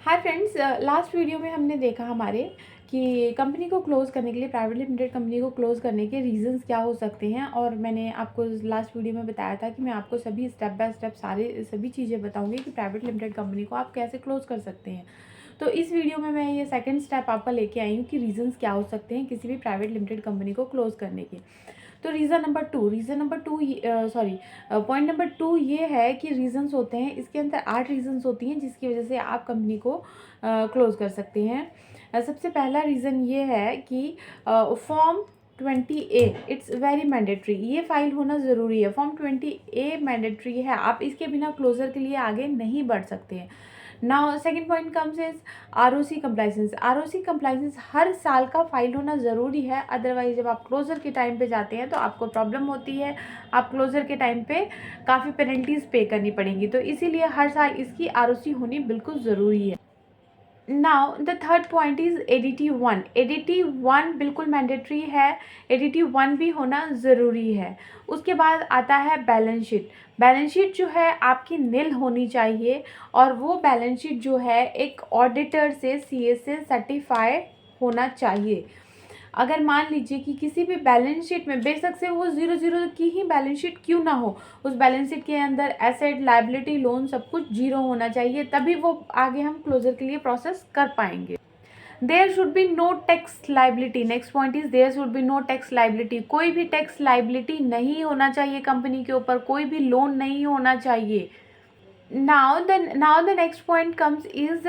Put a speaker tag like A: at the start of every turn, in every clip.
A: Hi friends, last video में हमने देखा हमारे कि कंपनी को क्लोज़ करने के लिए, प्राइवेट लिमिटेड कंपनी को क्लोज़ करने के रीज़न्स क्या हो सकते हैं। और मैंने आपको लास्ट वीडियो में बताया था कि मैं आपको सभी स्टेप बाय स्टेप सभी चीज़ें बताऊंगी कि प्राइवेट लिमिटेड कंपनी को आप कैसे क्लोज़ कर सकते हैं। तो इस वीडियो में मैं ये सेकंड स्टेप आपका लेके आई हूँ कि रीज़न्स क्या हो सकते हैं किसी भी प्राइवेट लिमिटेड कंपनी को क्लोज़ करने के। तो पॉइंट नंबर टू ये है कि रीज़न्स होते हैं, इसके अंदर 8 रीज़न्स होती हैं जिसकी वजह से आप कंपनी को क्लोज़ कर सकते हैं। सबसे पहला रीज़न ये है कि form 20A it's very mandatory, ये फाइल होना ज़रूरी है। फॉर्म 20A मैंडेटरी है, आप इसके बिना क्लोज़र के लिए आगे नहीं बढ़ सकते हैं। Now second point comes is ROC compliance. ROC compliance हर साल का फाइल होना ज़रूरी है, अदरवाइज जब आप क्लोज़र के टाइम पे जाते हैं तो आपको प्रॉब्लम होती है, आप क्लोज़र के टाइम पे काफ़ी पेनल्टीज़ पे करनी पड़ेंगी। तो इसीलिए हर साल इसकी आरओसी होनी बिल्कुल ज़रूरी है। Now the third point is ADT1। ADT1 बिल्कुल मैंडेटरी है, ADT1 भी होना ज़रूरी है। उसके बाद आता है बैलेंस शीट। बैलेंस शीट जो है आपकी निल होनी चाहिए, और वो बैलेंस शीट जो है एक ऑडिटर से CA से सर्टिफाइड होना चाहिए। अगर मान लीजिए कि किसी भी बैलेंस शीट में, बेशक से वो 0 की ही बैलेंस शीट क्यों ना हो, उस बैलेंस शीट के अंदर एसेट, लायबिलिटी, लोन सब कुछ 0 होना चाहिए, तभी वो आगे हम क्लोजर के लिए प्रोसेस कर पाएंगे। There should be no tax liability. Next point is there should be no tax liability. कोई भी टैक्स लाइबिलिटी नहीं होना चाहिए कंपनी के ऊपर, कोई भी लोन नहीं होना चाहिए। Now the next point comes is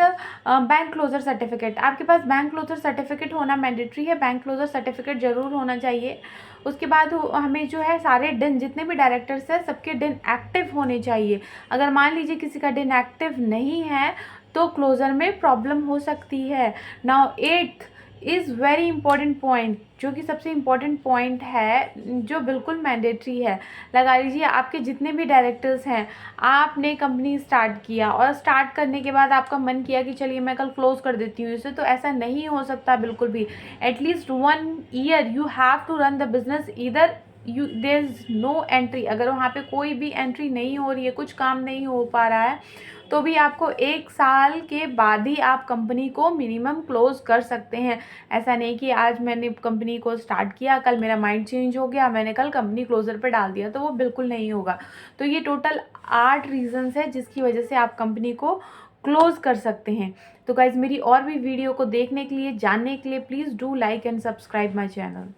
A: bank closure certificate. आपके पास बैंक क्लोजर सर्टिफिकेट होना मैंडेटरी है, बैंक क्लोजर सर्टिफिकेट जरूर होना चाहिए। उसके बाद हमें जो है सारे डिन, जितने भी डायरेक्टर्स हैं सबके डिन एक्टिव होने चाहिए। अगर मान लीजिए किसी का डिन एक्टिव नहीं है तो क्लोजर में प्रॉब्लम हो सकती है। Now eighth is very important point, जो कि सबसे इम्पॉर्टेंट पॉइंट है, जो बिल्कुल मैंडेटरी है। लगा लीजिए आपके जितने भी डायरेक्टर्स हैं, आपने कंपनी स्टार्ट किया और स्टार्ट करने के बाद आपका मन किया कि चलिए मैं कल क्लोज कर देती हूँ इसे, तो ऐसा नहीं हो सकता बिल्कुल भी। At least 1 year you have to run the business, इधर देयर इज नो एंट्री। अगर वहाँ पे कोई भी एंट्री नहीं हो रही है, कुछ काम नहीं हो पा रहा है, तो भी आपको 1 साल के बाद ही आप कंपनी को मिनिमम क्लोज कर सकते हैं। ऐसा नहीं कि आज मैंने कंपनी को स्टार्ट किया, कल मेरा माइंड चेंज हो गया, मैंने कल कंपनी क्लोजर पे डाल दिया, तो वो बिल्कुल नहीं होगा। तो ये टोटल 8 रीजंस है जिसकी वजह से आप कंपनी को क्लोज कर सकते हैं। तो गाइज, मेरी और भी वीडियो को देखने के लिए, जानने के लिए please do like and subscribe my channel.